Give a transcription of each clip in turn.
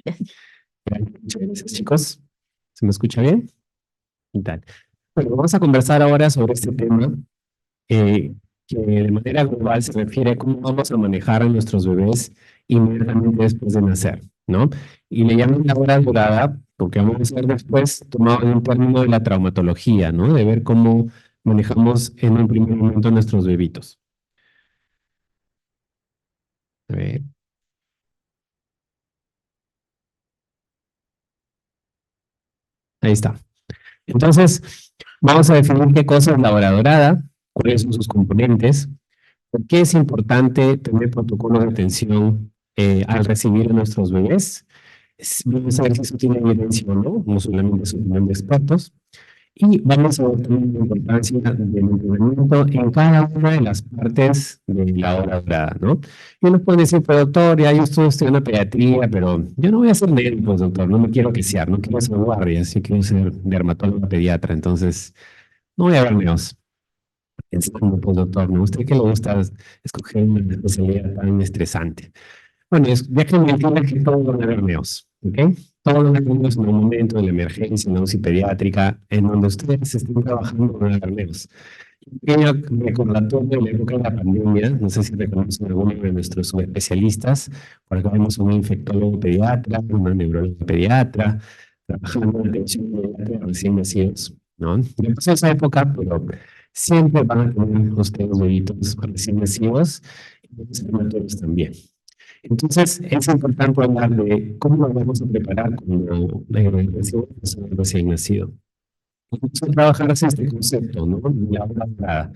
Muchas gracias, chicos. ¿Se me escucha bien? ¿Qué tal? Bueno, vamos a conversar ahora sobre este tema eh, que de manera global se refiere a cómo vamos a manejar a nuestros bebés inmediatamente después de nacer, ¿no? Y le llaman la hora dorada porque vamos a ver después tomado en un término de la traumatología, ¿no? De ver cómo manejamos en un primer momento a nuestros bebitos. A ver, ahí está. Entonces, vamos a definir qué cosa es la hora dorada, cuáles son sus componentes. ¿Por qué es importante tener protocolos de atención al recibir a nuestros bebés? Vamos a ver si eso tiene evidencia o no, no solamente es opinión de expertos. Y vamos a ver también la importancia del entrenamiento en cada una de las partes de la hora dorada, ¿no? Y unos pueden decir, pero doctor, ya yo estoy estudiando pediatría, pero yo no voy a ser médico, doctor, no me quiero quesear, no quiero ser guardia, sí quiero ser dermatólogo pediatra, entonces no voy a ver neos. Es como postdoctor, ¿no? ¿Usted qué le gusta escoger una especialidad tan estresante? Bueno, déjenme decirles que todos van a haber neos, ¿ok? Todos los niños en un momento de la emergencia, en la UCI pediátrica, en donde ustedes estén trabajando van a haber neos. Un pequeño recordatorio de la época de la pandemia, no sé si reconocen a alguno de nuestros subespecialistas, por acá vemos un infectólogo pediatra, una neuróloga pediatra, trabajando en atención inmediata de recién nacidos, ¿no? Ya pasó esa época, pero siempre van a tener ustedes bebitos recién nacidos y los prematuros también. Entonces, es importante hablar de cómo nos vamos a preparar cuando recién nacido. Vamos a trabajar hacia este concepto, ¿no? La hora dorada.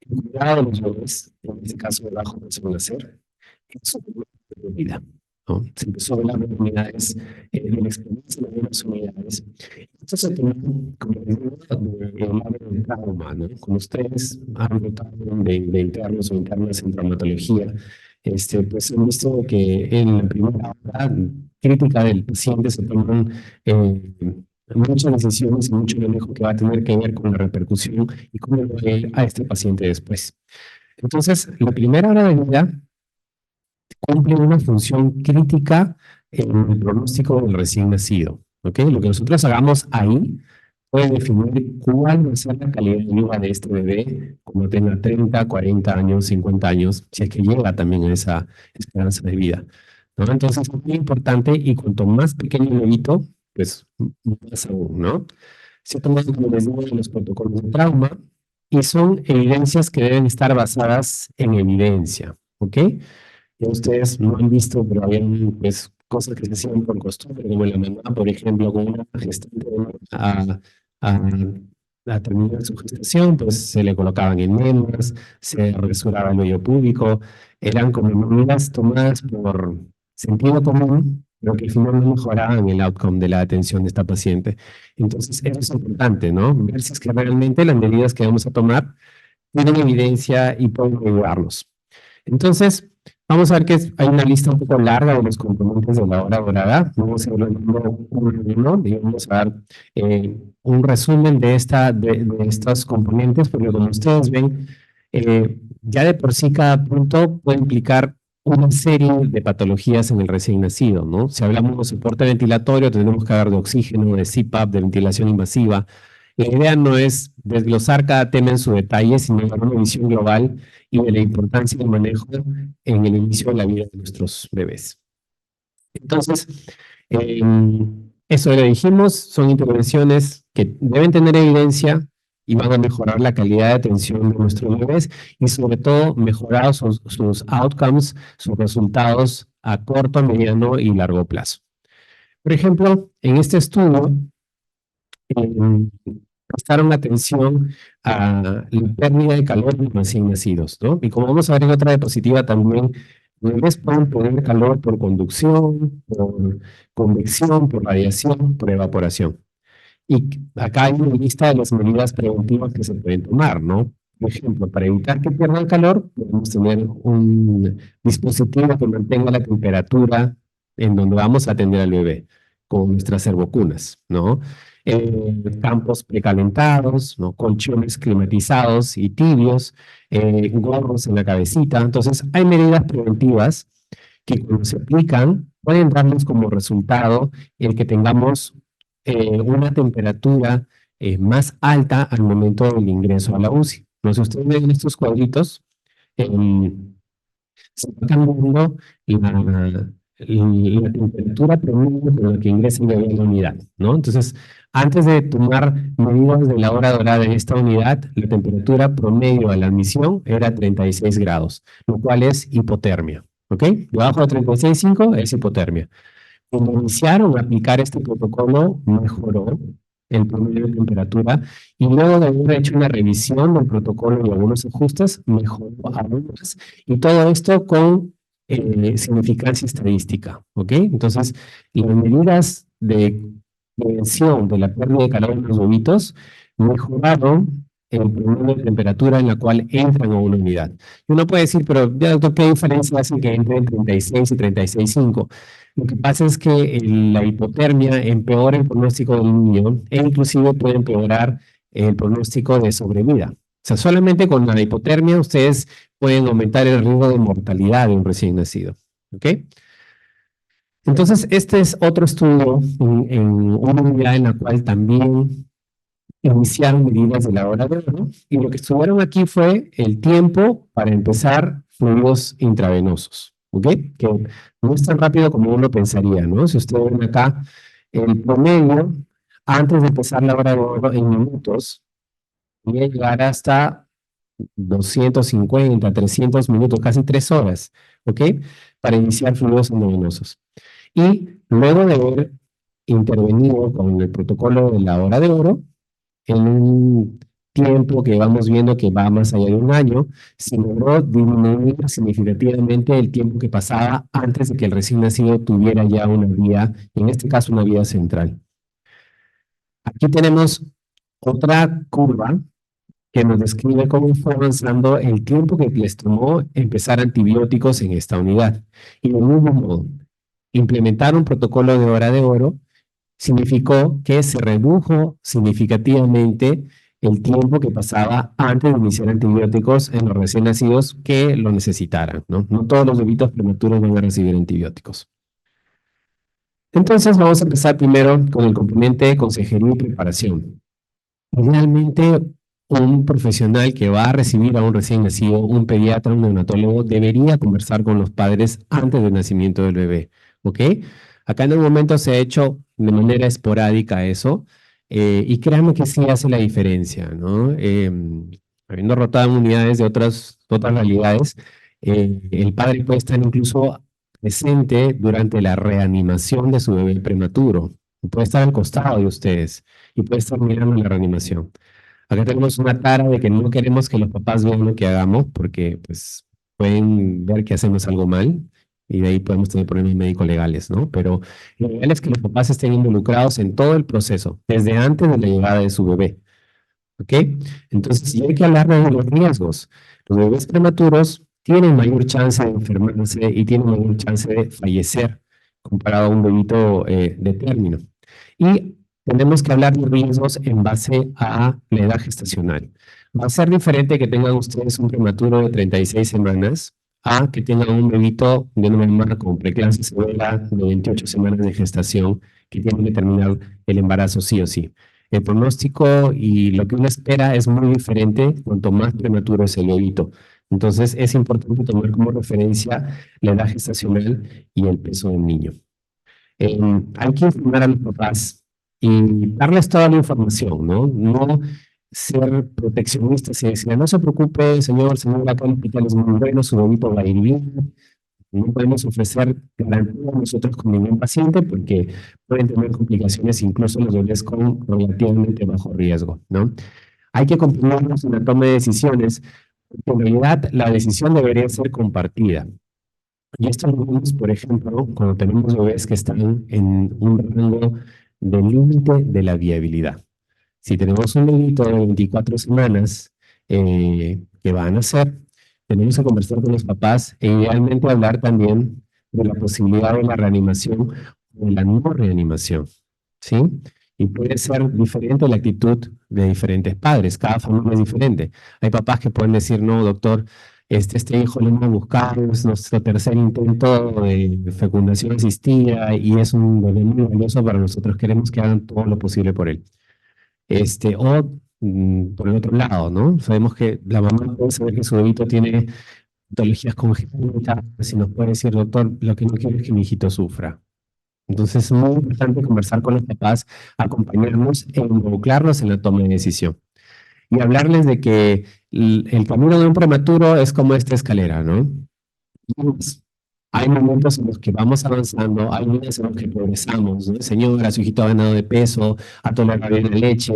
El cuidado de los bebés, en este caso debajo de su nacer, es una vida, ¿no? Se empezó a hablar de unidades, de la experiencia de las unidades. Esto se tomó como el trauma, ¿no? Como ustedes han notado de internos o internas en traumatología, pues han visto que en la primera hora crítica del paciente se toman muchas decisiones y mucho manejo que va a tener que ver con la repercusión y cómo le va a ir a este paciente después. Entonces, la primera hora de vida cumple una función crítica en el pronóstico del recién nacido. ¿Ok? Lo que nosotros hagamos ahí puede definir cuál va a ser la calidad de vida de este bebé cuando tenga 30, 40 años, 50 años, si es que llega también a esa esperanza de vida, ¿no? Entonces es muy importante y cuanto más pequeño el bebito, pues más aún, ¿no? Se toman, como les digo, los protocolos de trauma y son evidencias que deben estar basadas en evidencia, ¿ok? Ya ustedes no han visto, pero habían pues, cosas que se hacían por costumbre, como la mamá, por ejemplo, con una gestante a, a terminar su gestación, pues se le colocaban enzimas, se rasuraba el vello púbico, eran como medidas tomadas por sentido común, pero que al final no mejoraban el outcome de la atención de esta paciente. Entonces, eso es importante, ¿no? Ver si es que realmente las medidas que vamos a tomar tienen evidencia y pueden ayudarnos. Entonces, vamos a ver que hay una lista un poco larga de los componentes de la hora dorada. Vamos a ir uno a uno y vamos a dar un resumen de estos componentes, porque como ustedes ven, ya de por sí cada punto puede implicar una serie de patologías en el recién nacido, ¿no? Si hablamos de soporte ventilatorio, tenemos que hablar de oxígeno, de CPAP, de ventilación invasiva. La idea no es desglosar cada tema en su detalle, sino dar una visión global y de la importancia del manejo en el inicio de la vida de nuestros bebés. Entonces, eh, eso lo dijimos, son intervenciones que deben tener evidencia y van a mejorar la calidad de atención de nuestros bebés y sobre todo mejorar sus outcomes, sus resultados a corto, mediano y largo plazo. Por ejemplo, en este estudio, prestaron atención a la pérdida de calor en los recién nacidos, ¿no? Y como vamos a ver en otra diapositiva también, los bebés pueden perder calor por conducción, por convección, por radiación, por evaporación. Y acá hay una lista de las medidas preventivas que se pueden tomar, ¿no? Por ejemplo, para evitar que pierdan calor, podemos tener un dispositivo que mantenga la temperatura en donde vamos a atender al bebé, con nuestras servocunas, ¿no? Campos precalentados, ¿no? Colchones climatizados y tibios, gorros en la cabecita. Entonces, hay medidas preventivas que cuando se aplican pueden darnos como resultado el que tengamos una temperatura más alta al momento del ingreso a la UCI. No sé si ustedes ven estos cuadritos, em, se va cambiando la temperatura promedio con la que ingresa el bebé en la unidad, ¿no? Entonces, antes de tomar medidas de la hora dorada en esta unidad, la temperatura promedio a la admisión era 36 grados, lo cual es hipotermia, ¿ok? Debajo de 36,5 es hipotermia. Cuando iniciaron a aplicar este protocolo, mejoró el promedio de temperatura y luego de haber hecho una revisión del protocolo y algunos ajustes, mejoró aún más. Y todo esto con significancia estadística, ¿ok? Entonces, las medidas de prevención de la pérdida de calor en los huevitos mejoraron el promedio de temperatura en la cual entran a una unidad. Y uno puede decir, pero ya, doctor, ¿qué diferencia hace que entre en 36 y 36,5? Lo que pasa es que la hipotermia empeora el pronóstico del niño e inclusive puede empeorar el pronóstico de sobrevida. O sea, solamente con la hipotermia ustedes pueden aumentar el riesgo de mortalidad de un recién nacido. ¿Ok? Entonces, este es otro estudio en una unidad en la cual también iniciaron medidas de la hora de oro y lo que estudiaron aquí fue el tiempo para empezar fluidos intravenosos, ¿ok? Que no es tan rápido como uno pensaría, ¿no? Si ustedes ven acá, el promedio, antes de empezar la hora de oro en minutos, podía llegar hasta 250, 300 minutos, casi 3 horas, ¿ok? Para iniciar fluidos endovenosos. Y luego de haber intervenido con el protocolo de la hora de oro, en un tiempo que vamos viendo que va más allá de un año, se logró disminuir significativamente el tiempo que pasaba antes de que el recién nacido tuviera ya una vía, en este caso una vía central. Aquí tenemos otra curva que nos describe cómo fue avanzando el tiempo que les tomó empezar antibióticos en esta unidad. Y de mismo modo, implementar un protocolo de hora de oro significó que se redujo significativamente el tiempo que pasaba antes de iniciar antibióticos en los recién nacidos que lo necesitaran, ¿no? No todos los bebitos prematuros van a recibir antibióticos. Entonces vamos a empezar primero con el componente de consejería y preparación. Realmente un profesional que va a recibir a un recién nacido, un pediatra, un neonatólogo, debería conversar con los padres antes del nacimiento del bebé, ¿ok? Acá en el momento se ha hecho de manera esporádica eso, y créanme que sí hace la diferencia, ¿no? Habiendo rotado en unidades de otras realidades, el padre puede estar incluso presente durante la reanimación de su bebé prematuro, puede estar al costado de ustedes y puede estar mirando la reanimación. Acá tenemos una tara de que no queremos que los papás vean lo que hagamos porque pues pueden ver que hacemos algo mal y de ahí podemos tener problemas médicos legales, ¿no? Pero lo ideal es que los papás estén involucrados en todo el proceso, desde antes de la llegada de su bebé, ¿ok? Entonces, sí hay que hablar de los riesgos. Los bebés prematuros tienen mayor chance de enfermarse y tienen mayor chance de fallecer comparado a un bebito de término. Y tenemos que hablar de riesgos en base a la edad gestacional. Va a ser diferente que tengan ustedes un prematuro de 36 semanas a que tengan un bebito de una mamá con preeclampsia severa de 28 semanas de gestación que tiene que terminar el embarazo sí o sí. El pronóstico y lo que uno espera es muy diferente cuanto más prematuro es el bebito. Entonces es importante tomar como referencia la edad gestacional y el peso del niño. Hay que informar a los papás y darles toda la información, ¿no? No ser proteccionistas y decir, no se preocupe, señor, acá el hospital es muy bueno, su bebito va a ir bien. No podemos ofrecer garantía nosotros con ningún paciente porque pueden tener complicaciones incluso los bebés con relativamente bajo riesgo, ¿no? Hay que acompañarnos en la toma de decisiones porque en realidad la decisión debería ser compartida. Y esto lo vemos, por ejemplo, cuando tenemos bebés que están en un rango de límite de la viabilidad. Si tenemos un bebito de 24 semanas que va a nacer, tenemos que conversar con los papás e idealmente hablar también de la posibilidad de la reanimación o de la no reanimación, ¿sí? Y puede ser diferente la actitud de diferentes padres, cada familia es diferente. Hay papás que pueden decir, no, doctor, este hijo lo hemos buscado, es nuestro tercer intento de fecundación asistida y es un bebé muy valioso para nosotros, queremos que hagan todo lo posible por él. Por el otro lado, ¿no? Sabemos que la mamá puede saber que su bebito tiene patologías congénitas, si nos puede decir, doctor, lo que no quiero es que mi hijito sufra. Entonces es muy importante conversar con los papás, acompañarnos e involucrarnos en la toma de decisión. Y hablarles de que el camino de un prematuro es como esta escalera, ¿no? Pues, hay momentos en los que vamos avanzando, hay días en los que progresamos, ¿no? Señora, su hijito ha ganado de peso, ha tolerado bien la leche,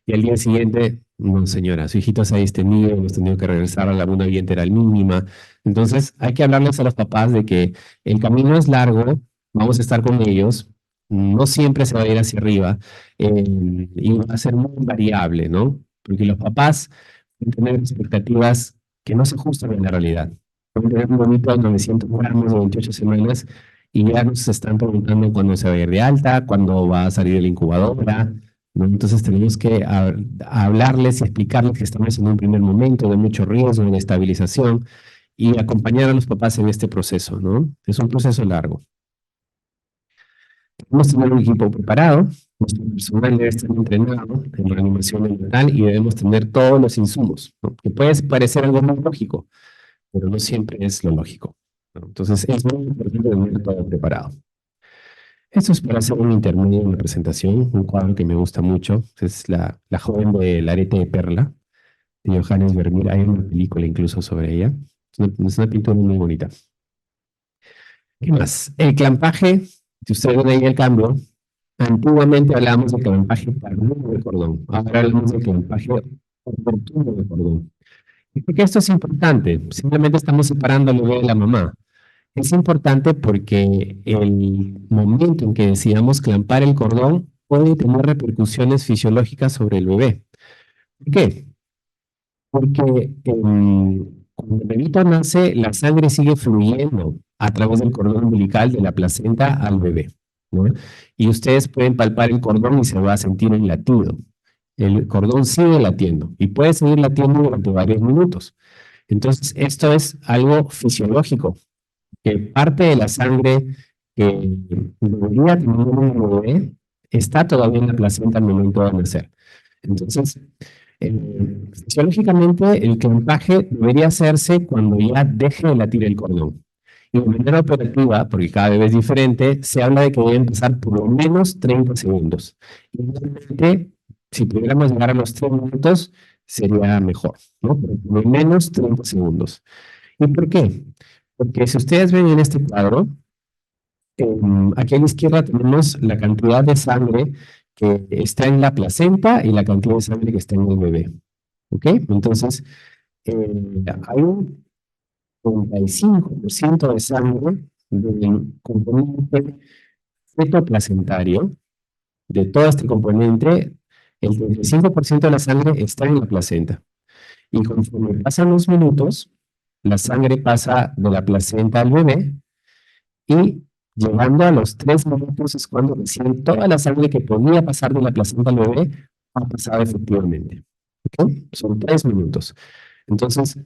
y al día siguiente, no, señora, su hijito se ha distendido, hemos tenido que regresar a la luna bienteral mínima. Entonces, hay que hablarles a los papás de que el camino es largo, vamos a estar con ellos, no siempre se va a ir hacia arriba, y va a ser muy variable, ¿no? Porque los papás pueden tener expectativas que no se ajustan a la realidad. Pueden tener un bonito de 900 gramos de 28 semanas y ya nos están preguntando cuándo se va a ir de alta, cuándo va a salir de la incubadora, ¿no? Entonces tenemos que hablarles y explicarles que estamos en un primer momento de mucho riesgo, de estabilización y acompañar a los papás en este proceso, ¿no? Es un proceso largo. Debemos tener un equipo preparado, nuestro personal debe estar entrenado en reanimación neonatal y debemos tener todos los insumos, ¿no? Que puede parecer algo muy lógico, pero no siempre es lo lógico, ¿no? Entonces es muy importante tener todo preparado. Esto es para hacer un intermedio en la presentación, un cuadro que me gusta mucho, es la joven del arete de perla, de Johannes Vermeer, hay una película incluso sobre ella, es una pintura muy bonita. ¿Qué más? El clampaje, si ustedes ven ahí el cambio, antiguamente hablábamos de clampaje tardío de cordón, ahora hablamos de clampaje oportuno de cordón. ¿Y por qué esto es importante? Simplemente estamos separando al bebé de la mamá. Es importante porque el momento en que decidamos clampar el cordón puede tener repercusiones fisiológicas sobre el bebé. ¿Por qué? Porque cuando el bebito nace, la sangre sigue fluyendo a través del cordón umbilical de la placenta al bebé, ¿no? Y ustedes pueden palpar el cordón y se va a sentir un latido. El cordón sigue latiendo y puede seguir latiendo durante varios minutos. Entonces, esto es algo fisiológico, que parte de la sangre que debería tener un bebé está todavía en la placenta al momento de nacer. Entonces, fisiológicamente, el clampaje debería hacerse cuando ya deje de latir el cordón. Y de manera operativa, porque cada bebé es diferente, se habla de que deben pasar por lo menos 30 segundos. Y realmente, si pudiéramos llegar a los 3 minutos, sería mejor, ¿no? Pero por lo menos 30 segundos. ¿Y por qué? Porque si ustedes ven en este cuadro, aquí a la izquierda tenemos la cantidad de sangre que está en la placenta y la cantidad de sangre que está en el bebé. ¿Ok? Entonces, hay un 35% de sangre del componente fetoplacentario, de todo este componente, el 35% de la sangre está en la placenta. Y conforme pasan los minutos, la sangre pasa de la placenta al bebé y llegando a los 3 minutos es cuando recién toda la sangre que podía pasar de la placenta al bebé ha pasado efectivamente. ¿Ok? Son 3 minutos. Entonces,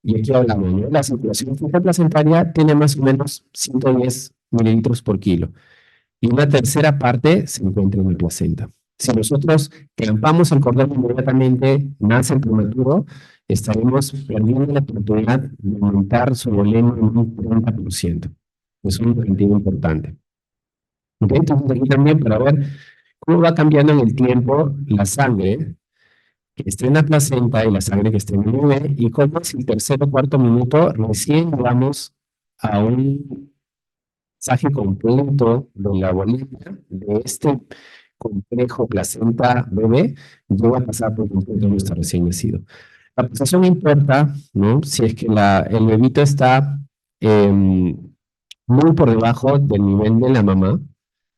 y aquí hablamos, ¿no? La circulación placentaria tiene más o menos 110 mililitros por kilo y una tercera parte se encuentra en la placenta. Si nosotros clampamos el cordón inmediatamente, nace el prematuro, estaremos perdiendo la oportunidad de aumentar su volumen en un 30%. Es un objetivo importante. ¿Ok? Entonces aquí también para ver cómo va cambiando en el tiempo la sangre que está en la placenta y la sangre que está en el bebé y cómo si el tercer o cuarto minuto recién vamos a un mensaje completo de la bolita de este complejo placenta bebé llega a pasar por completo nuestro recién nacido. La posición importa, ¿no? Si es que el bebito está muy por debajo del nivel de la mamá,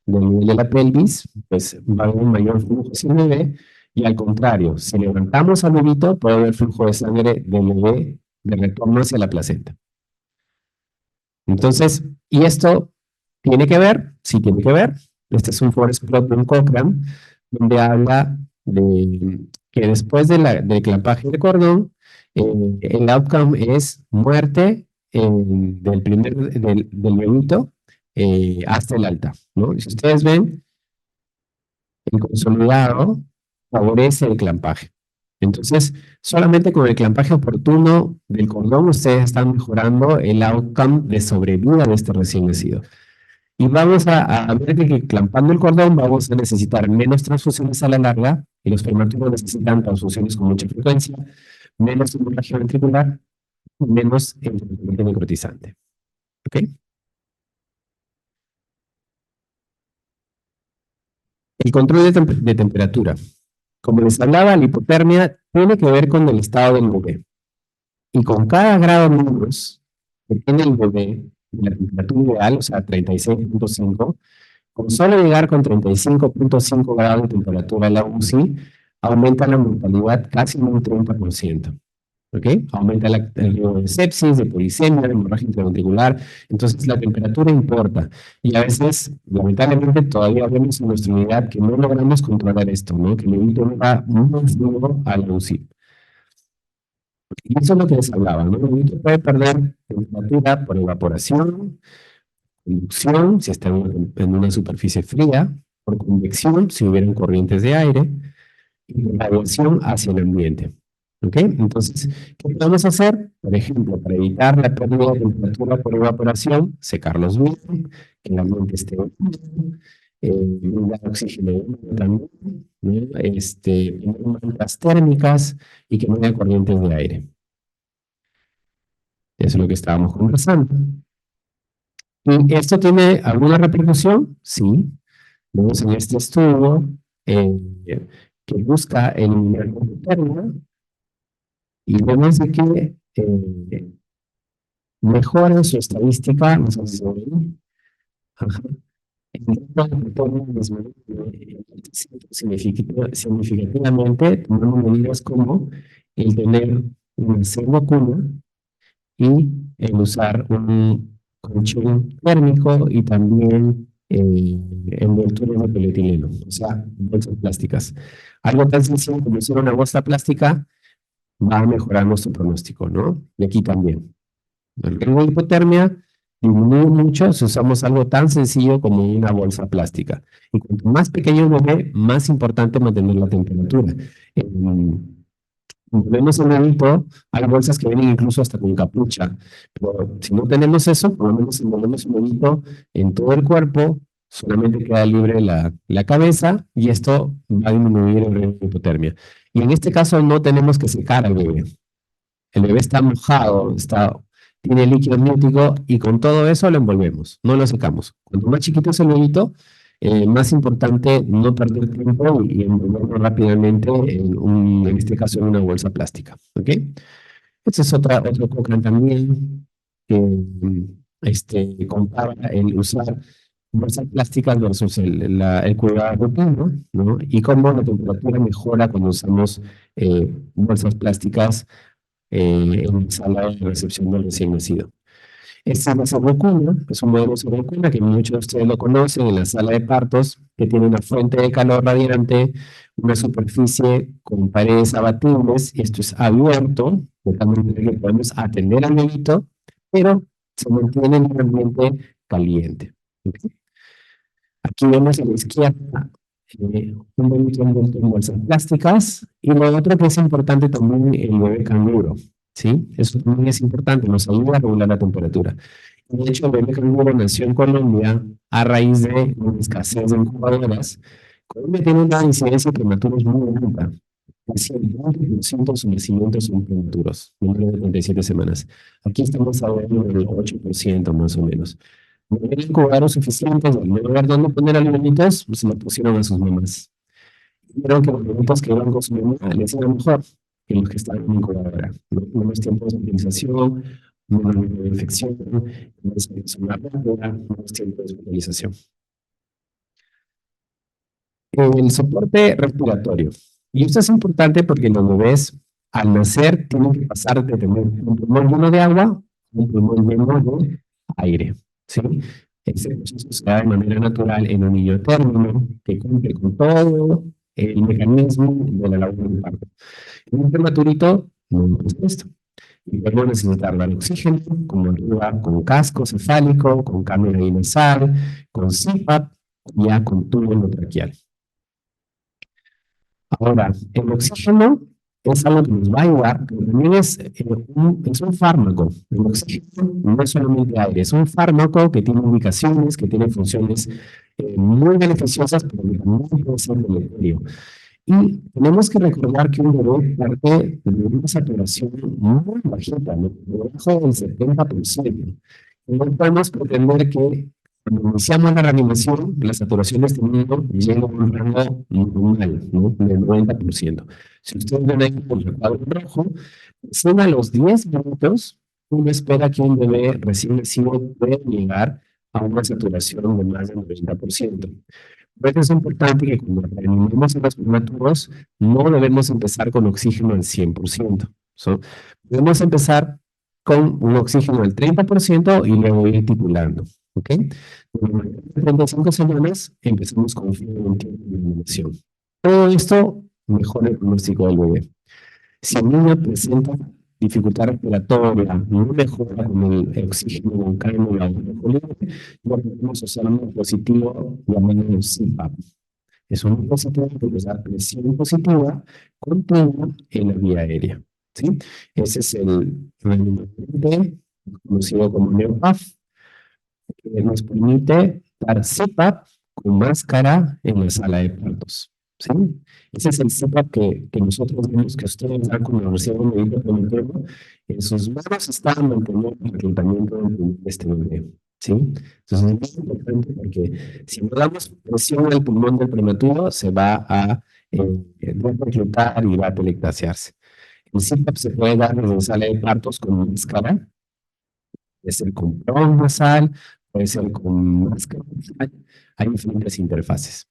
del nivel de la pelvis, pues va a haber un mayor flujo hacia el bebé, y al contrario, si levantamos al bebito, puede haber flujo de sangre del bebé de retorno hacia la placenta. Entonces, ¿y esto tiene que ver? Sí tiene que ver. Este es un forest plot de un Cochrane, donde habla de que después del clampaje de cordón, el outcome es muerte del bebito hasta el alta, ¿no? Y si ustedes ven, el consolidado favorece el clampaje. Entonces, solamente con el clampaje oportuno del cordón, ustedes están mejorando el outcome de sobrevida de este recién nacido. Y vamos a ver que clampando el cordón vamos a necesitar menos transfusiones a la larga, y los prematuros necesitan transfusiones con mucha frecuencia, menos hemorragia ventricular, menos el necrotizante. ¿Ok? El control de temperatura. Como les hablaba, la hipotermia tiene que ver con el estado del bebé. Y con cada grado menos que tiene el bebé, la temperatura ideal, o sea, 36.5, con solo llegar con 35.5 grados de temperatura en la UCI, aumenta la mortalidad casi en un 30%. ¿Ok? Aumenta el riesgo de sepsis, de polisemia, de hemorragia intraventricular. Entonces, la temperatura importa. Y a veces, lamentablemente, todavía vemos en nuestra unidad que no logramos controlar esto, ¿no? Que el bebito va muy fluido a la UCI. Y eso es lo que les hablaba, ¿no? El bebito puede perder temperatura por evaporación, inducción, si está en una superficie fría, por convección, si hubieran corrientes de aire, y por radiación hacia el ambiente. ¿Ok? Entonces, ¿qué podemos hacer? Por ejemplo, para evitar la pérdida de temperatura por evaporación, secarlos bien, que el ambiente esté húmedo, dar oxígeno también, ¿no? Tener mantas térmicas y que no haya corrientes de aire. Eso es lo que estábamos conversando. ¿Y esto tiene alguna repercusión? Sí. Vemos en este estudio que busca eliminar la hipotermia y vemos de que mejora su estadística, no sé si se ve, ajá, el tipo de hipotermia disminuye significativamente tomando medidas como el tener una vacuna y el usar un colchón térmico y también envolturas de polietileno, o sea, bolsas plásticas. Algo tan sencillo como usar una bolsa plástica va a mejorar nuestro pronóstico, ¿no? Y aquí también. El riesgo de hipotermia disminuye mucho si usamos algo tan sencillo como una bolsa plástica. Y cuanto más pequeño el bebé, más importante mantener la temperatura. Como vemos en el bebito, hay bolsas que vienen incluso hasta con capucha. Pero si no tenemos eso, por lo menos envolvemos un bebito en todo el cuerpo, solamente queda libre la cabeza y esto va a disminuir el riesgo de hipotermia. Y en este caso no tenemos que secar al bebé. El bebé está mojado, tiene líquido amniótico y con todo eso lo envolvemos, no lo secamos. Cuanto más chiquito es el bebito, más importante no perder tiempo y envolverlo rápidamente en este caso en una bolsa plástica. ¿Ok? Este es otro Cochrane también que compara el usar bolsas plásticas versus el cuidado rutino, ¿no? Y cómo la temperatura mejora cuando usamos bolsas plásticas en sala de recepción del recién nacido. Esta es la Cervocuna, es un modelo Cervocuna que muchos de ustedes lo conocen en la sala de partos, que tiene una fuente de calor radiante, una superficie con paredes abatibles, y esto es abierto, de tal manera que podemos atender al bebito, pero se mantiene en un ambiente caliente. ¿Okay? Aquí vemos a la izquierda un bebito envuelto en bolsas plásticas, y lo otro que es importante también, el bebé canguro. ¿Sí? Eso también es importante, nos ayuda a regular la temperatura. De hecho, el bebé canguro nació en Colombia a raíz de una escasez de incubadoras. Colombia tiene una incidencia de prematuros muy alta. Casi el 20% de sus nacimientos son prematuros, menores de 37 semanas. Aquí estamos hablando del 8% más o menos. No había incubadoras suficientes, al no haber dónde poner a los bebitos, pues se lo pusieron a sus mamás. Creo que los bebitos que iban con su mamá les iba mejor que los que estaban en incubadora. Menos tiempos de utilización, menos de infección, menos más rápida, menos tiempo de hospitalización. El soporte respiratorio. Y esto es importante porque los bebés al nacer tienen que pasar de tener un pulmón lleno de agua a un pulmón lleno de aire. ¿Sí? Ese proceso se da de manera natural en un niño término que cumple con todo el mecanismo de la labor del parto. En un prematurito no pasa esto. Y podemos necesitar dar oxígeno, como arriba, con casco cefálico, con cánula nasal, con CPAP, ya con tubo endotraqueal. Ahora, el oxígeno es algo que nos va a ayudar, pero también es un fármaco. El oxígeno no es solamente aire, es un fármaco que tiene indicaciones, que tiene funciones muy beneficiosas, pero que también puede ser deleterio. Y tenemos que recordar que un bebé parte de una saturación muy bajita, ¿no? Debajo del 70%. Y no podemos pretender que cuando iniciamos la reanimación, la saturación de este mundo llega a un rango normal, ¿no? Del 90%. Si ustedes ven ahí el recuadro en rojo, recién a los 10 minutos, uno espera que un bebé recién nacido pueda llegar a una saturación de más del 90%. Por eso es importante que cuando reanimemos a los prematuros, no debemos empezar con oxígeno al 100%. Debemos empezar con un oxígeno al 30% y luego ir titulando. ¿Ok? Durante 35 semanas empezamos con un tiempo de reanimación. Todo esto mejora el pronóstico del bebé. Si el niño presenta dificultad respiratoria, no mejora con el oxígeno con cánula o libre, ya podemos usar un dispositivo llamado CPAP. Es un dispositivo que nos da presión positiva continua en la vía aérea. ¿Sí? Ese es el reanimador conocido como NeoPAF, que nos permite dar CPAP con máscara en la sala de partos. ¿Sí? Ese es el CPAP que nosotros vemos que ustedes dan cuando reciben un bebé prematuro. En sus manos están manteniendo el reclutamiento de este bebé. ¿Sí? Entonces es muy importante porque si no damos presión al pulmón del prematuro, se va a reclutar y va a telectasiarse. El CPAP se puede dar en la sala de partos con máscara, puede ser con prong nasal, puede ser con máscara nasal. Hay diferentes interfaces.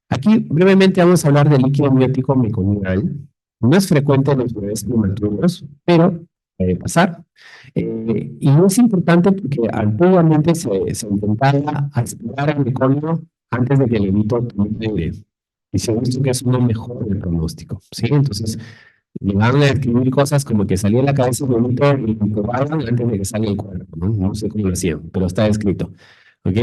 Aquí brevemente vamos a hablar del líquido amniótico meconial. No es frecuente en los bebés prematuros, pero puede pasar. Y no es importante porque antiguamente se intentaba aspirar el meconio antes de que el bebito tome aire. Y se ha visto que eso no mejora el pronóstico. ¿Sí? Entonces, le van a escribir cosas como que salía la cabeza del bebito y lo probaban antes de que salga el cuerpo. No sé cómo lo hacían, pero está escrito. ¿Ok?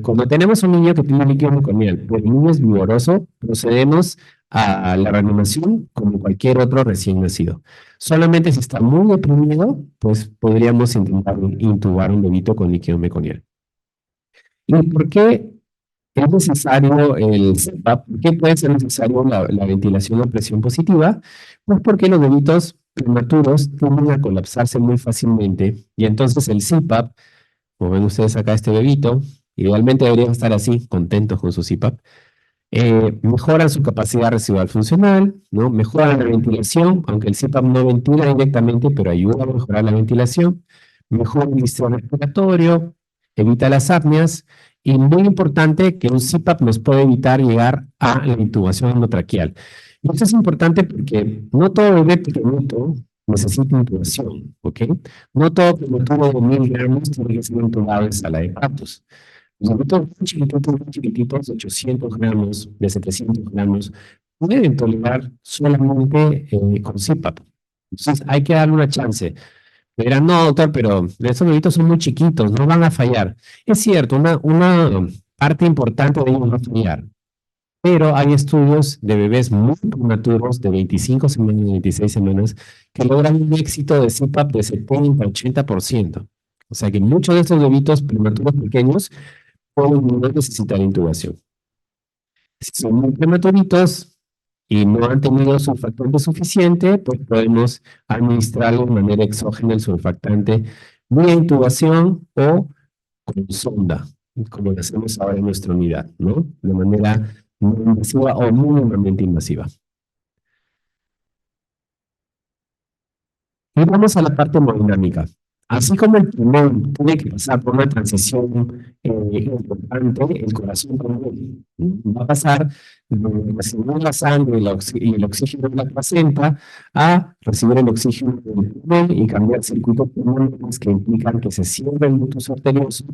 Cuando tenemos un niño que tiene líquido meconial, pero el niño es vigoroso, procedemos a la reanimación como cualquier otro recién nacido. Solamente si está muy deprimido, pues podríamos intentar intubar un bebito con líquido meconial. ¿Y por qué es necesario el CPAP? ¿Por qué puede ser necesario la ventilación a presión positiva? Pues porque los bebitos prematuros tienden a colapsarse muy fácilmente y entonces el CPAP, como ven ustedes acá este bebito, idealmente deberían estar así, contentos con su CPAP, mejoran su capacidad residual funcional, ¿no? Mejoran la ventilación, aunque el CPAP no ventila directamente, pero ayuda a mejorar la ventilación, mejora el distrito respiratorio, evita las apneas, y muy importante que un CPAP nos puede evitar llegar a la intubación endotraqueal. Y esto es importante porque no todo bebé pequeñito necesita intubación, ¿ok? No todo prematuro de 1000 gramos tiene que ser intubado en sala de partos. Los adultos muy chiquititos, 800 gramos, de 700 gramos, pueden tolerar solamente con CPAP. Entonces hay que darle una chance. Me dirán, no, doctor, pero estos bebitos son muy chiquitos, no van a fallar. Es cierto, una parte importante de ellos va a fallar, pero hay estudios de bebés muy prematuros de 25 semanas, 26 semanas, que logran un éxito de CPAP de 70-80%. O sea que muchos de estos bebitos prematuros pequeños pueden no necesitar intubación. Si son muy prematuritos y no han tenido surfactante suficiente, pues podemos administrarlo de manera exógena el surfactante vía intubación o con sonda, como lo hacemos ahora en nuestra unidad, ¿no? De manera no invasiva o mínimamente invasiva. Y vamos a la parte hemodinámica. Así como el pulmón tiene que pasar por una transición importante, el corazón también va a pasar de recibir la sangre y el oxígeno de la placenta a recibir el oxígeno del pulmón y cambiar circuitos pulmonares que implican que se cierre el ducto arterioso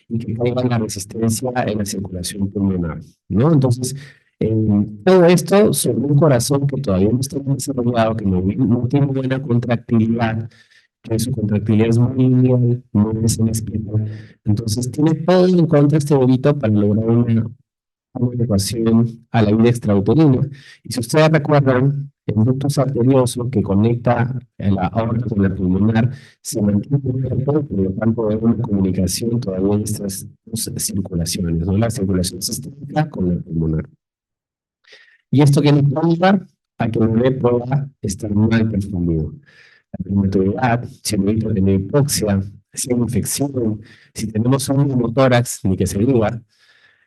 y que caiga la resistencia en la circulación pulmonar, ¿no? Entonces, Todo esto sobre un corazón que todavía no está bien desarrollado, que no tiene buena contractilidad, que su contractilidad es muy lineal, no es en espiral. Entonces tiene todo en contra este bebito para lograr una elevación a la vida extrauterina. Y si ustedes recuerdan, el ductus arterioso que conecta la aorta con la pulmonar se mantiene abierto, por lo tanto hay una comunicación todavía en estas dos circulaciones, ¿no? La circulación sistémica con la pulmonar. Y esto que nos va a ayudar a que el bebé pueda estar mal perfundido. La prematuridad, si el bebé tiene hipoxia, si hay infección, si tenemos un pneumotórax, ni que se diga,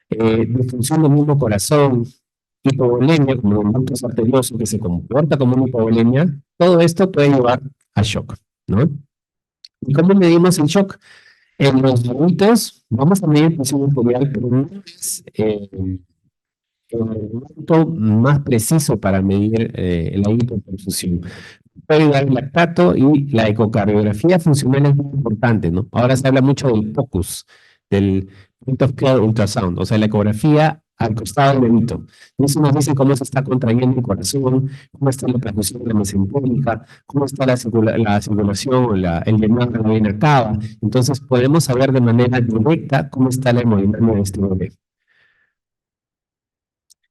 disfunción del mismo corazón, hipovolemia, como un ductus arterioso que se comporta como una hipovolemia, todo esto puede llevar a shock, ¿no? ¿Y cómo medimos el shock? En los adultos vamos a medir presión arterial, pero no es el momento más preciso para medir la hipoperfusión. Puede ayudar el lactato y la ecocardiografía funcional es muy importante, ¿no? Ahora se habla mucho del POCUS, del Point of Care Ultrasound, o sea, la ecografía al costado del bebito. Y eso nos dice cómo se está contrayendo el corazón, cómo está la perfusión de la mesentérica, cómo está la circulación o el llenado de la vena cava. Entonces podemos saber de manera directa cómo está la hemodinamia de este bebé.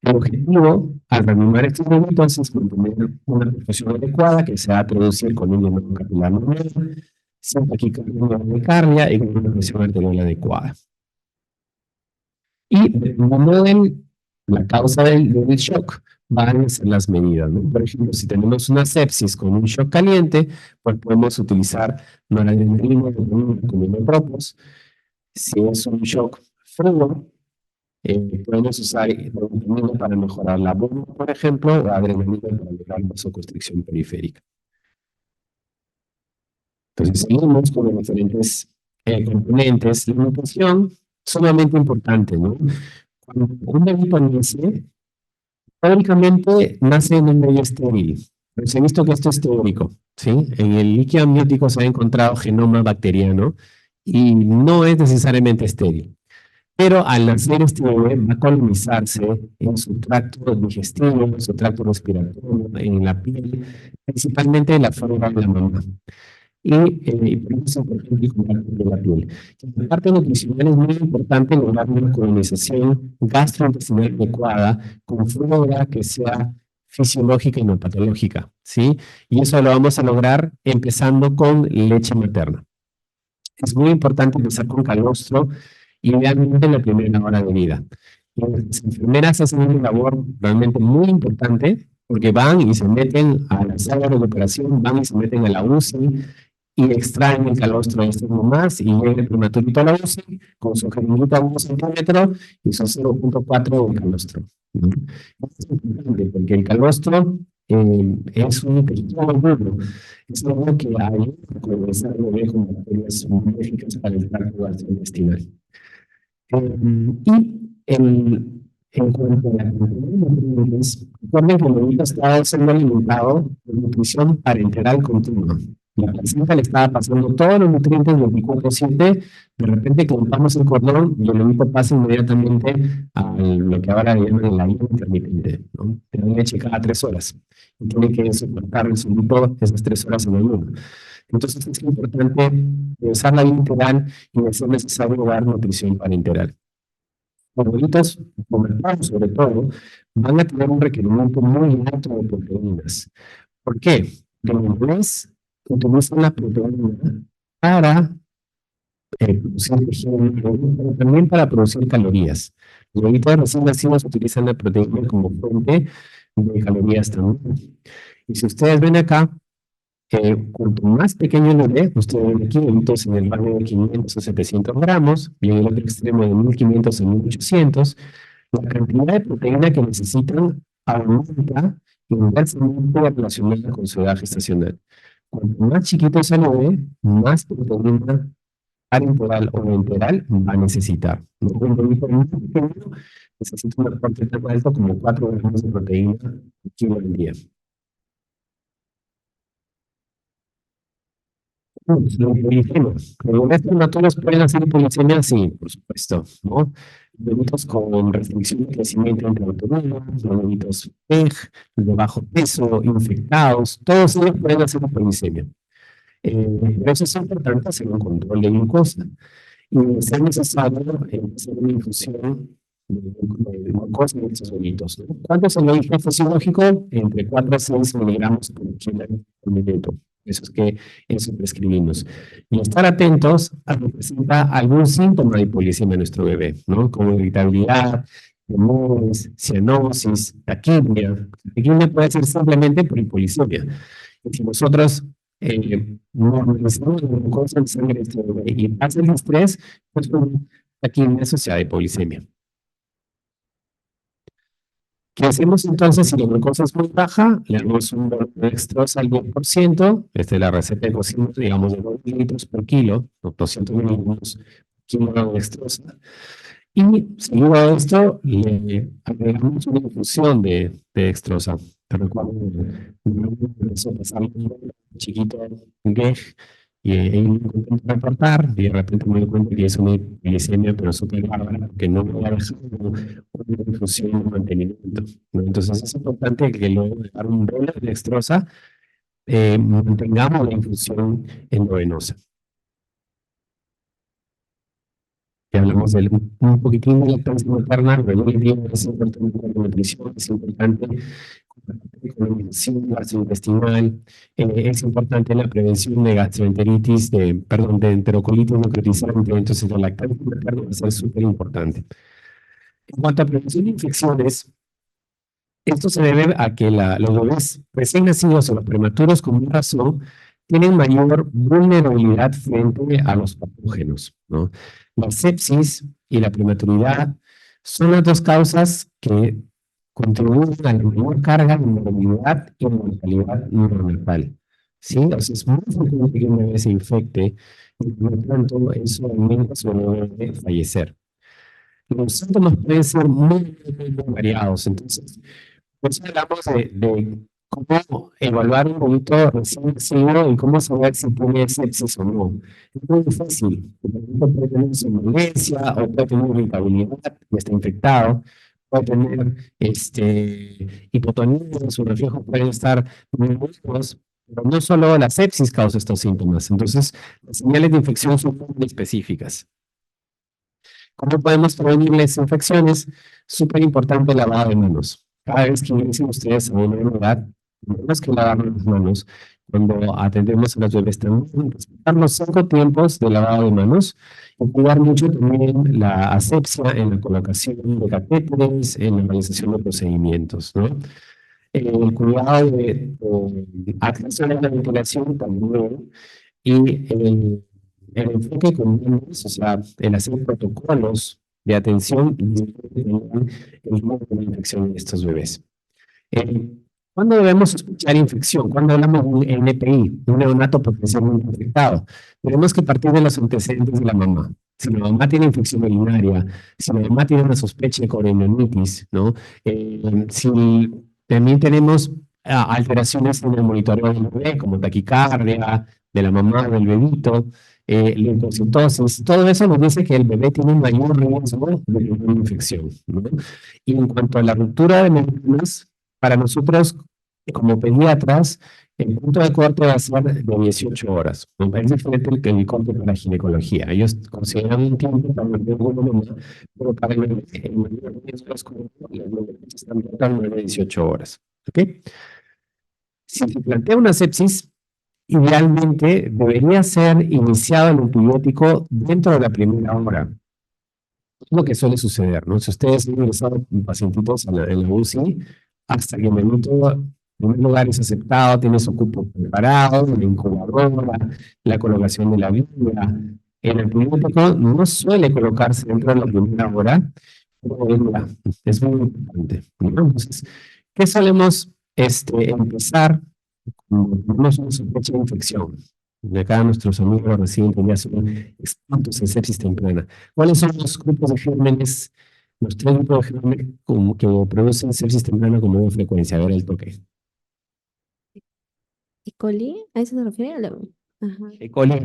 El objetivo al reanimar estos bebitos es mantener una perfusión adecuada que se va a producir con un llenado capilar normal, sin taquicardia y con una presión arterial adecuada. Y dependiendo de la causa del shock, van a ser las medidas, ¿no? Por ejemplo, si tenemos una sepsis con un shock caliente, pues podemos utilizar noradrenalina como inotropos. Si es un shock frío, podemos usar adrenalina para mejorar la bomba, por ejemplo, o adrenalina para lograr vasoconstricción periférica. Entonces, seguimos con los diferentes componentes. La nutrición, sumamente importante, ¿no? Cuando un bebito nace, teóricamente nace en un medio estéril. Pero se ha visto que esto es teórico, ¿sí? En el líquido amniótico se ha encontrado genoma bacteriano y no es necesariamente estéril. Pero al nacer este bebé va a colonizarse en su tracto digestivo, en su tracto respiratorio, en la piel, principalmente en la flora de la mamá. Y por eso, por ejemplo, el contacto de la piel. La parte nutricional es muy importante lograr una colonización gastrointestinal adecuada con flora que sea fisiológica y no patológica, ¿sí? Y eso lo vamos a lograr empezando con leche materna. Es muy importante empezar con calostro, idealmente en la primera hora de vida. Y las enfermeras hacen una labor realmente muy importante porque van y se meten a la sala de operación, van y se meten a la UCI y extraen el calostro de estas mamás y llega el prematurito a la UCI con su jeringuita de 1 centímetro y su 0,4 de calostro, ¿no? Esto es importante porque el calostro es un tejido duro, es algo que ayuda a colonizar el bebé con bacterias benéficas para el tracto gastrointestinal. En cuanto a la nutrientes, recuerden que el bebito estaba siendo alimentado por nutrición parenteral continua. La placenta le estaba pasando todos los nutrientes 24/7, de repente cortamos el cordón y el bebito pasa inmediatamente a lo que ahora le llaman el ayuno intermitente, ¿no? Te dan leche cada 3 horas y tiene que soportar el solito esas 3 horas en ayuno. Entonces es importante usar la vida integral y no es necesario dar nutrición parenteral. Los bebitos, pubertales sobre todo, van a tener un requerimiento muy alto de proteínas. ¿Por qué? Porque los bebés utilizan la proteína para producir tejido, pero también para producir calorías. Los bebitos recién nacidos utilizan la proteína como fuente de calorías también. Y si ustedes ven acá, cuanto más pequeño el bebé, ustedes ven aquí, bebitos en el rango de 500 a 700 gramos, y en el otro extremo de 1500 a 1800, la cantidad de proteína que necesitan aumenta inversamente relacionada con su edad gestacional. Cuanto más chiquito es el bebé, más proteína parenteral o enteral va a necesitar. ¿No? Un bebito muy pequeño necesita un aporte tan alto como 4 gramos de proteína por kilo al día. Los poligenos. ¿Los prematuros pueden hacer polisemia? Sí, por supuesto, ¿no? bebitos con restricción de crecimiento intrauterino, los bebitos PEG, de bajo peso, infectados, todos ellos pueden hacer hipoglicemia. Por eso es importante hacer un control de glucosa y de ser necesario hacer una infusión de glucosa en estos bebitos, ¿no? ¿Cuánto es el origen fisiológico? Entre 4 a 6 miligramos por kilo por minuto. Eso prescribimos. Y estar atentos a que presenta algún síntoma de hipoglicemia en nuestro bebé, ¿no? Como irritabilidad, temores, cianosis, taquimia. Taquimia puede ser simplemente por hipoglicemia. Y si nosotros normalizamos la glucosa en sangre de este bebé y pasa el estrés, pues con taquimia asociada a hipoglicemia. ¿Qué hacemos entonces si la glucosa es muy baja? Le damos un volumen de dextrosa al 10%, esta es la receta de cocina, digamos, de 2 litros por kilo, o 200 miligramos por kilo de dextrosa. Y seguido a esto, le agregamos una infusión de dextrosa. Te recuerdo, empezó a pasar un chiquito GEG y lo intenté reportar, y de repente me di cuenta que es una glicemia, pero súper bárbara, que no me había dejado una infusión de mantenimiento, ¿no? Entonces es importante que luego de dar un rol de dextrosa, mantengamos la infusión endovenosa. Que hablamos de un poquitín de lactancia materna, pero hoy en día es importante la nutrición, es importante con la medicina gastrointestinal, es importante la prevención de gastroenteritis, perdón, de enterocolitis necrotizante, entonces la lactancia materna va a ser súper importante. En cuanto a prevención de infecciones, esto se debe a que los bebés recién nacidos o los prematuros con un razón tienen mayor vulnerabilidad frente a los patógenos, ¿no? La sepsis y la prematuridad son las dos causas que contribuyen a la mayor carga de morbilidad y mortalidad neonatal. ¿Sí? O sea, es muy frecuente que un bebé se infecte y por lo tanto eso aumenta su riesgo de fallecer. Los síntomas pueden ser muy variados, entonces por eso hablamos de cómo evaluar un poquito recién nacido y cómo saber si tiene sepsis o no. Es muy difícil, porque el niño puede tener somnolencia o puede tener irritabilidad y está infectado, puede tener hipotonía, sus reflejos pueden estar muy bajos, pero no solo la sepsis causa estos síntomas. Entonces, las señales de infección son muy específicas. ¿Cómo podemos prevenir las infecciones? Súper importante el lavado de manos. Cada vez que ingresen ustedes a una unidad, tenemos que lavar las manos. Cuando atendemos a los bebés también, respetar los 5 tiempos de lavado de manos y cuidar mucho también la asepsia en la colocación de catéteres, en la realización de procedimientos, ¿no? El cuidado de acceso a la ventilación también y el enfoque con niños, o sea, el hacer protocolos de atención en el modo de infección de estos bebés. Eh, ¿Cuándo debemos sospechar infección? Cuando hablamos de un NPI, un neonato potencialmente infectado, tenemos que partir de los antecedentes de la mamá. Si la mamá tiene infección urinaria, si la mamá tiene una sospecha de corionitis, ¿no? Si también tenemos alteraciones en el monitoreo del bebé, como taquicardia, de la mamá, del bebito, leucocitosis, todo eso nos dice que el bebé tiene un mayor riesgo de una infección, ¿no? Y en cuanto a la ruptura de membranas, para nosotros, como pediatras, el punto de corte va a ser de 18 horas. ¿No? Es diferente el corte para ginecología. Ellos consideran un tiempo para el bebé mamá, pero para el bebé, el mayor riesgo es como las bebés están tratando de 18 horas. ¿Ok? Si se plantea una sepsis, idealmente debería ser iniciado el antibiótico dentro de la primera hora. Es lo que suele suceder, ¿no? Si ustedes han ingresado pacientitos en la UCI, hasta que el momento, en primer lugar, es aceptado, tiene su cupo preparado, la incubadora, la colocación de la vía. El antibiótico no suele colocarse dentro de la primera hora, pero es muy importante, ¿no? Entonces, ¿qué solemos empezar cuando tenemos una sospecha de infección? De acá nuestros amigos recién ya son expertos en sepsis temprana. ¿Cuáles son los grupos de gérmenes, los 3 grupos de gérmenes que producen sepsis temprana con mayor frecuencia? A ver el toque. ¿Y coli? ¿A eso se refiere? Ajá. E. coli,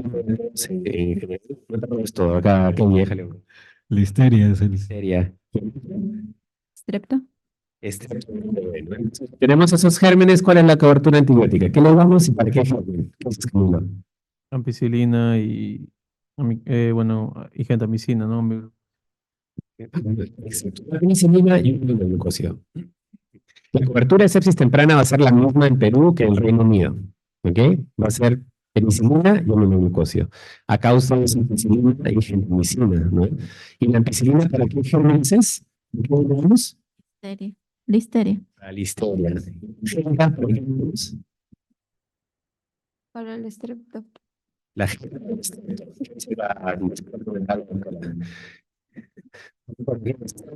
no te robes todo, acá vieja, Leo. Listeria es el... Listeria. Strepto. Bueno, entonces, tenemos esos gérmenes. ¿Cuál es la cobertura antibiótica? ¿Qué le damos y para qué germen? ¿Qué es Camilo? Ampicilina y, bueno, y gentamicina, ¿no? Exacto. La penicilina y un glucósido. La cobertura de sepsis temprana va a ser la misma en Perú que en el Reino Unido. ¿Ok? Va a ser penicilina y aminoglucosio. A causa de esa ampicilina y gentamicina, ¿no? ¿Y la ampicilina para qué gérmenes es? ¿De qué hablamos? Listeria. Listeria. Para listeria. Genta, ¿para qué hablamos? Para el strepto. La gente se va a comentar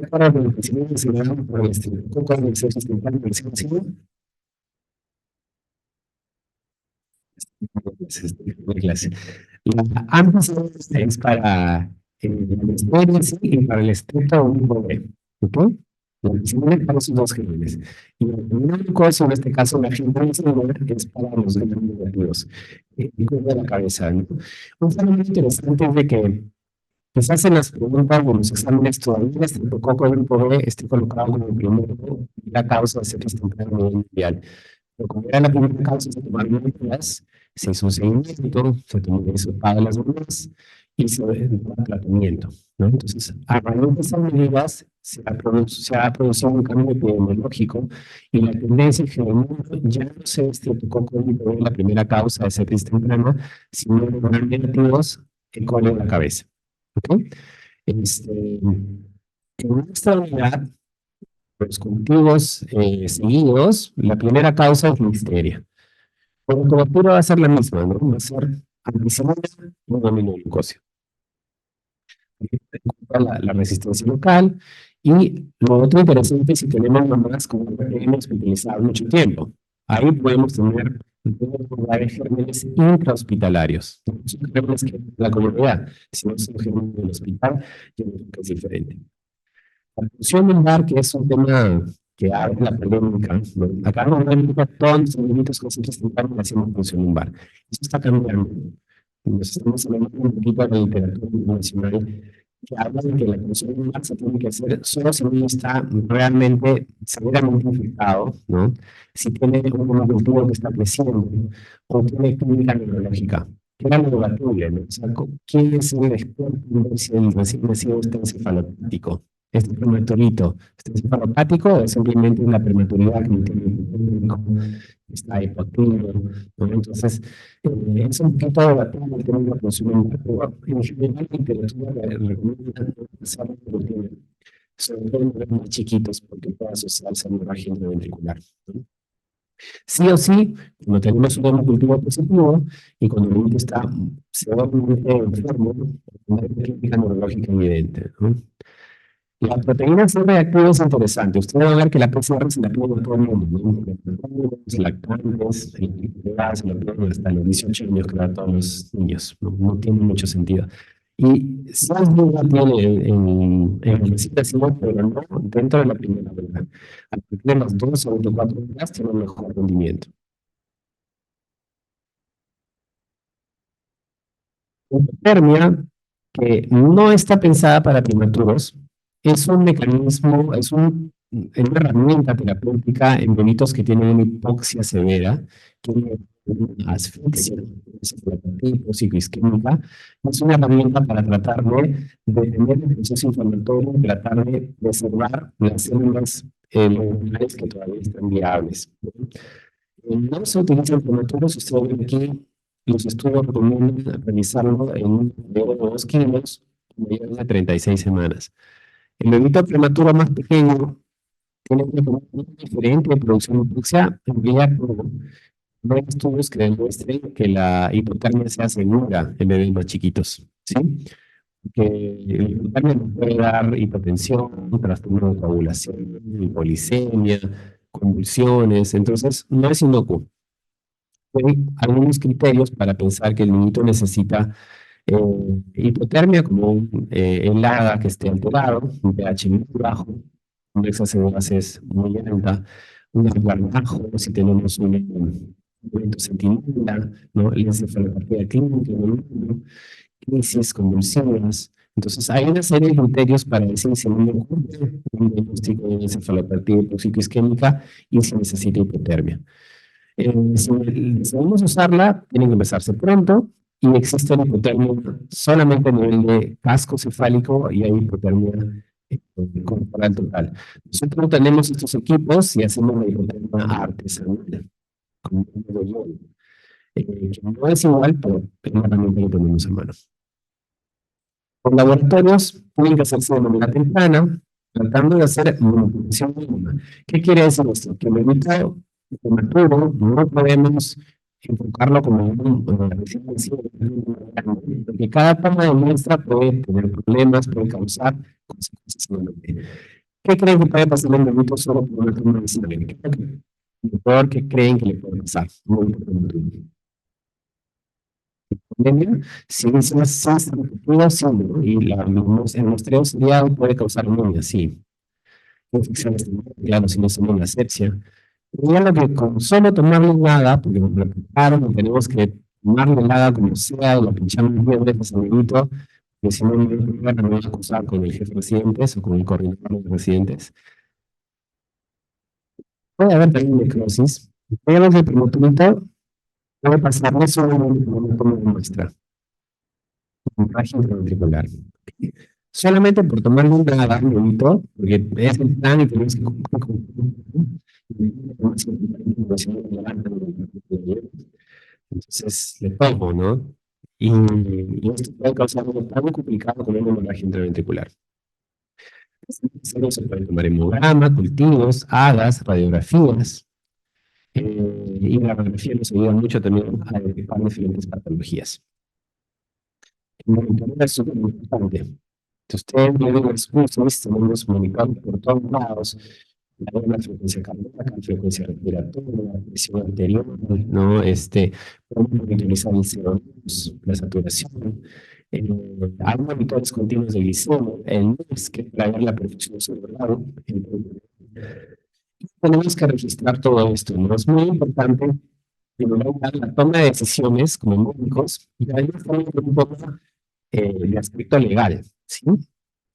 para la penicilina se da por el estreptococo del sepsis temprano del siglo. De clase. La ampicilina es para el listeria, sí, y para el estrepto único B. ¿Ok? La ampicilina es para esos dos gérmenes. Y el glucósido, en este caso, la gentamicina es para los gérmenes negativos. De la cabeza, ¿no? Un fenómeno interesante es de que pues hacen las preguntas de los exámenes todavía el estreptococo grupo B esté colocado como primero la causa de sepsis temprana a nivel mundial. Pero como era la primera causa, se tomaron medidas, se hizo un seguimiento, se tomó el resultado de las dudas y se dio el tratamiento, ¿no? Entonces, a raíz de esas medidas, se ha producido un cambio epidemiológico y la tendencia es que en el mundo ya no se estreptococo grupo B la primera causa de sepsis temprana, sino gram negativos E. coli en la cabeza. ¿Ok? En esta unidad, los cultivos seguidos, la primera causa es listeria. Pero la cobertura va a ser la misma, ¿no? Va a ser ampicilina y un aminoglucosio. La resistencia local. Y lo otro interesante, si tenemos mamás como hemos utilizado mucho tiempo, ahí podemos tener de gérmenes intrahospitalarios. No son gérmenes que la comunidad, sino son gérmenes del hospital, que es diferente. La función lumbar, que es un tema que abre la polémica, ¿no? Acá no hay todos los movimientos que se están haciendo función lumbar. Eso está cambiando. Nos estamos hablando un poquito de la literatura internacional que habla de que la función lumbar se tiene que hacer solo si uno está realmente severamente infectado, ¿no? Si tiene un cultivo que está creciendo o tiene clínica neurológica. Que era lo debatible, ¿no? O sea, ¿quién es el experto en ver si el recién nacido está encefalopático? ¿Este prematurito está encefalopático o es simplemente una prematuridad que no tiene está hipotímico, ¿no? Entonces, es un poquito debatible el tema de la función lumbar, pero en general la literatura recomienda no pasar por el tiempo, sobre todo en los más chiquitos, porque puede asociarse a hemorragia intraventricular, ¿no? Sí o sí, cuando tenemos un cultivo positivo y cuando el niño está severamente enfermo, una clínica neurológica evidente, ¿no? La proteína C reactiva es interesante. Usted va a ver que la PCR se la pide a todo el mundo, ¿no? Los lactantes, se la piden hasta los 18 años que dan todos los niños. No, no tiene mucho sentido. Y SARS no la tiene en la licitación, pero no dentro de la primera hora. A partir de las 2 o 24 horas tiene un mejor rendimiento. Hipotermia, que no está pensada para prematuros, es un mecanismo, es una herramienta terapéutica en bonitos que tienen una hipoxia severa, que una asfixia, psicoisquémica, es una herramienta para tratar de detener el proceso inflamatorio, tratar de preservar las células neuronales que todavía están viables. No se utilizan prematuros, usted ve aquí los estudios recomiendan realizarlo en un bebé de 2 kilos, mayor de 36 semanas. El bebito prematuro más pequeño tiene una forma diferente de producción de hipoxia, en realidad no hay estudios que demuestren que la hipotermia sea segura en bebés más chiquitos, ¿sí? Que la hipotermia nos puede dar hipotensión, trastorno de coagulación, hipolicemia, convulsiones, entonces no es inocuo. Hay algunos criterios para pensar que el niñito necesita hipotermia, como helada que esté alterado, un pH muy bajo, una exacerbación muy alta, un agua bajo, si tenemos un evento centinela, ¿no? La encefalopatía clínica, ¿no? Crisis convulsivas, Entonces, hay una serie de criterios para decir si no cumple un diagnóstico de encefalopatía isquémica y si necesita hipotermia. Si decidimos usarla, tienen que empezarse pronto y existe la hipotermia solamente a nivel de casco cefálico y hay hipotermia corporal total. Nosotros tenemos estos equipos y hacemos la hipotermia artesanal, con un yodo, que no es igual, pero realmente lo tenemos en mano. Los laboratorios tienen que hacerse de manera temprana, tratando de hacer manipulación mínima. ¿Qué quiere decir esto? Que el bebito prematuro no podemos enfocarlo como un recién nacido, porque cada toma de muestra puede tener problemas, puede causar consecuencias en el bebé. ¿Qué creen que puede pasar en el bebito solo por una toma de sangre? ¿Qué es lo peor que creen que le puede pasar? Muy prematuro. Pandemia, si es una sensibilidad, sí, ¿no? Y el muestreo seriado puede causar anemia, sí. Infecciones, claro, si no es una asepsia. Ya lo que con solo tomarle nada, porque nos preocuparon, tenemos que tomarle nada como sea, lo pinchamos bien de ese amiguito, que si no, no vamos a acusar con el jefe de residentes o con el coordinador de residentes. Puede haber también necrosis, pero que el prematuro puede pasarle solo una toma de muestra. Hemorragia intraventricular. Solamente por tomarle un medicamento, porque es el plan y tenemos que cumplir con entonces le tomo, ¿no? Y esto puede causar algo tan complicado como una hemorragia intraventricular. Se puede tomar hemograma, cultivos, hagas, radiografías. Y la radiografía nos ayuda mucho también a detectar diferentes patologías. El monitoreo es súper importante. Si ustedes ven los pulsos, tenemos monitores por todos lados, la frecuencia cardíaca, la frecuencia respiratoria, la presión arterial, ¿no? Podemos monitorizar el CO2, la saturación. Hay monitores continuos de glicemia, el NOS, que es para ver la perfusión cerebral. Tenemos que registrar todo esto, ¿no? Es muy importante en la toma de decisiones como médicos y además también un poco de aspecto legal, ¿sí?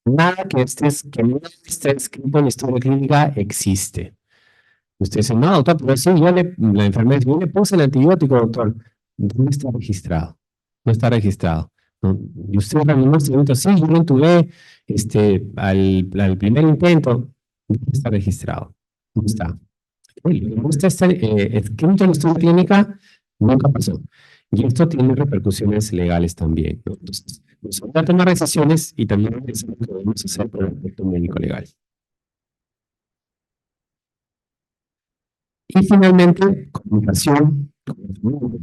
Nada que no esté escrito en la historia clínica existe. Usted dice, no, doctor, pero sí, la enfermera dice, yo le puse el antibiótico, doctor. ¿Dónde está registrado? No está registrado, ¿no? Y usted reanimó el segundo, sí, yo lo entubé al primer intento. ¿Dónde está registrado? No está. No está escrito en la historia clínica, nunca pasó. Y esto tiene repercusiones legales también, ¿no? Entonces, nos ayuda a tomar decisiones y también es lo que debemos hacer por el aspecto médico legal. Y finalmente, comunicación con el familia.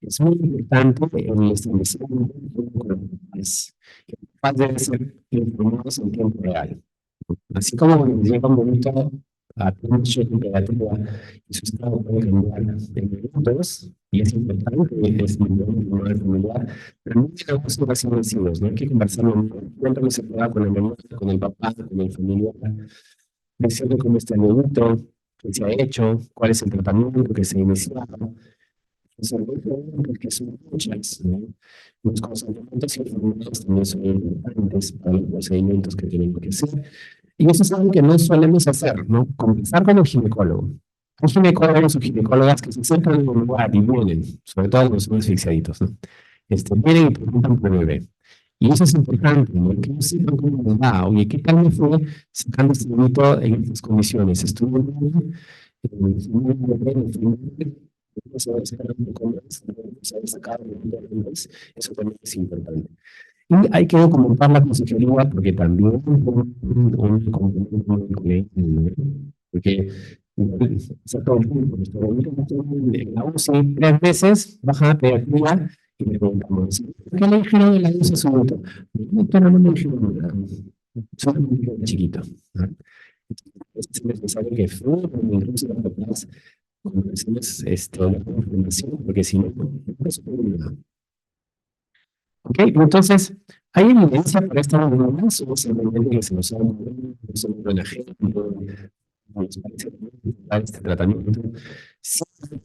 Es muy importante el establecer un vínculo con los papás. Los papás deben ser informados en tiempo real. Así como nos llega un momento a tener un shock de temperatura y su estado puede cambiar en minutos, y es importante, es muy bueno familiar, pero no tenemos que ser vecinos, no hay que conversar, cuéntame se pueda con la mamá, con el papá, con el familiar, decirle cómo está el niñito, qué se ha hecho, cuál es el tratamiento que se ha iniciado. Porque son muchas, ¿no? Los consentimientos informados también son importantes para los procedimientos que tenemos que hacer. Y eso es algo que no solemos hacer, ¿no? Conversar con el ginecólogo. Hay ginecólogos o ginecólogas que se sientan en un lugar y vienen, sobre todo los más asfixiaditos, ¿no? Vienen y preguntan por el bebé. Y eso es importante, ¿no? Que no sepan cómo nos va. Oye, ¿qué tal me fue sacando este bonito en estas condiciones? Estuvo bien, eso también es importante. Y hay que documentar la consejería porque también un componente porque está todo el tiempo, en la UCI 3 veces, baja la pediatría y le preguntamos, ¿qué le dijeron de la UCI a su nieto? No me dijeron nada, solamente un chiquito. Es necesario que incluso los papás conocemos la información, porque si no, no se puede nada. Ok, entonces, ¿hay evidencia para esta norma? O simplemente que se nos ha un ejemplo, nos parece este tratamiento. Sí, hay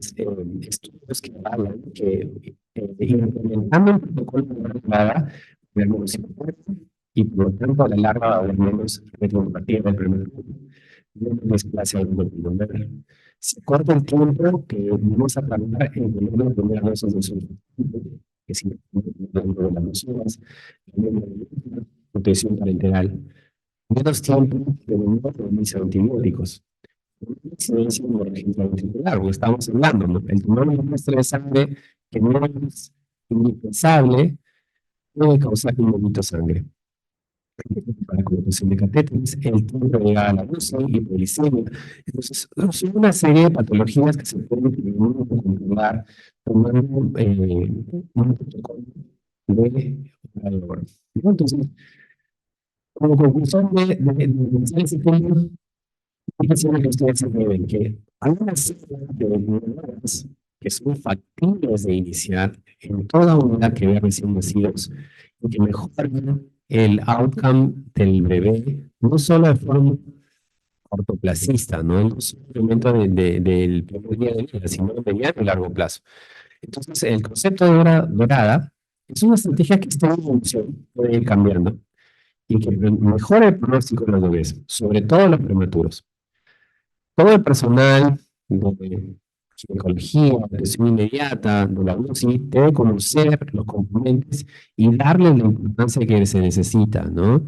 diferentes estudios que hablan que implementando un protocolo de entrada de menos importante y por lo tanto a la larga va a haber menos retrocompatible del primer grupo. No desplaza a un grupo. Se corta el tiempo que vamos a tardar en poner la primera dosis de su que si dentro de las 2 horas, la protección parenteral. Menos tiempo de menor de antibióticos. Una incidencia inmunológica, porque estamos hablando, ¿no? El tumor de muestra de sangre que no es indispensable puede causar un vómito de sangre. Para colocación de catéteres, el tiempo de llegada a la UCI, hipoglicemia. Entonces, son una serie de patologías que se pueden controlar tomando un protocolo de operador. Entonces, como conclusión de ese tema, quisiera que ustedes se ven que hay una serie de medidas que son factibles de iniciar en toda unidad que ve recién nacidos y que mejoran el outcome del bebé, no solo de forma cortoplacista, no solamente del primer día de vida, sino de mediano y largo plazo. Entonces, el concepto de hora dorada es una estrategia que está en evolución, puede ir cambiando, y que mejora el pronóstico de los bebés, sobre todo los prematuros. Todo el personal de ginecología, de atención inmediata, de la UCI, debe conocer los componentes y darle la importancia que se necesita, ¿no?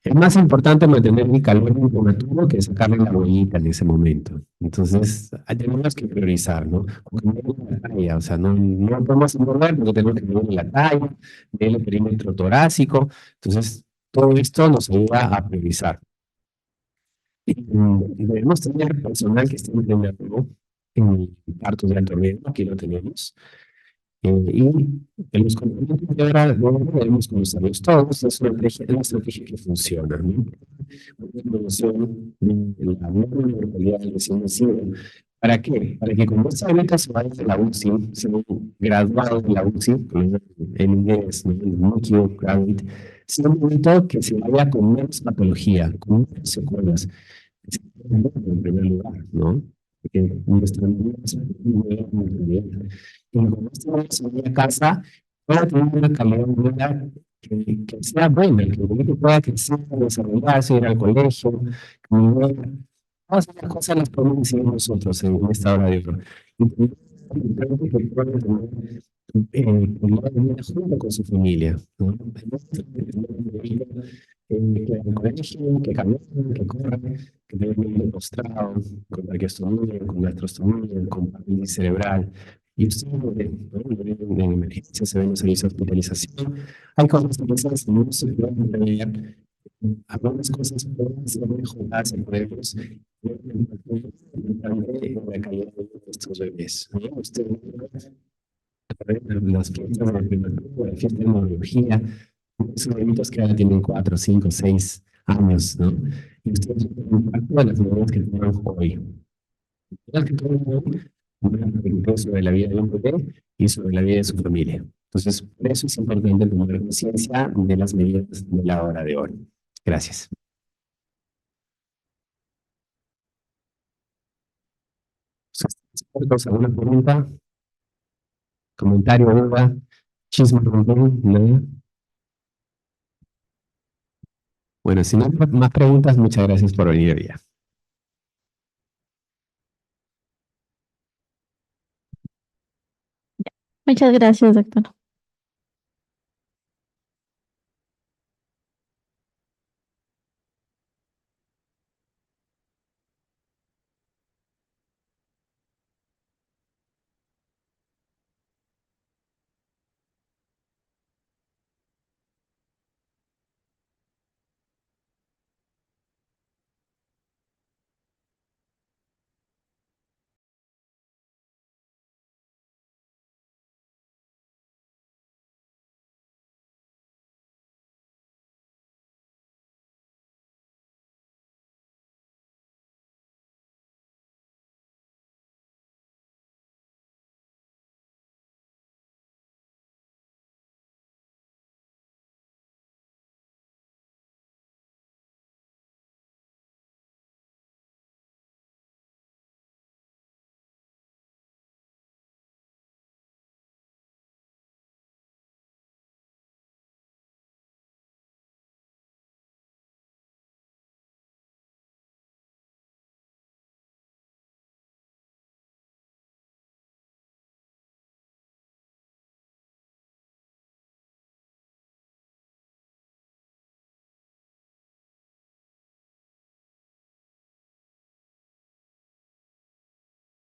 Es más importante mantener el calor en prematuro que sacarle la bolita en ese momento. Entonces, tenemos que priorizar, ¿no? Porque no hay una talla, o sea, no podemos engordar porque tenemos que medir la talla, el perímetro torácico. Entonces, todo esto nos ayuda a priorizar. Debemos tener personal que esté entrenado en partos de alto riesgo, aquí lo tenemos. Y en los componentes de ahora debemos conocerlos todos, es una estrategia que funciona, ¿no? Una promoción de la mortalidad del recién nacido. ¿Para qué? Para que cuando esa bebé se vaya de la UCI, se va graduado de la UCI, en inglés, ¿no? El NICU graduate, sea un momento que se vaya con menos patología, con menos secuelas. En primer lugar, ¿no? Porque nuestra niña es muy bien. Y como esta se vaya a casa, pueda tener una calidad de vida que sea buena, que el niño pueda crecer, desarrollarse, ir al colegio, caminar. Todas esas cosas las podemos decidir nosotros en esta hora de oro. Y creo que puedan tener calidad de vida junto con su familia, ¿no? Que al colegio, que caminen, que corran, que tengan demostrado con traqueostomía, con gastrostomía, con parálisis cerebral. Y ustedes lo ven, ¿no? Lo ven en emergencia, se ven en servicio de hospitalización. Hay cosas que quizás no se pueden prever. Algunas cosas pueden ser mejoradas en podemos en la calidad de nuestros bebés, ¿no? Ustedes las fiestas de prematuro, la fiesta de neurología, son bebitos que ahora tienen 4, 5, 6 años, ¿no? Y ustedes ven todas las medidas que tenemos hoy. Las que tenemos hoy van a repercutir sobre la vida de un bebé y sobre la vida de su familia. Entonces, por eso es importante tomar conciencia de las medidas de la hora de hoy. Gracias. ¿Alguna pregunta? ¿Comentario, duda? ¿Chisme? ¿No? Bueno, si no hay más preguntas, muchas gracias por venir hoy día. Muchas gracias, doctor.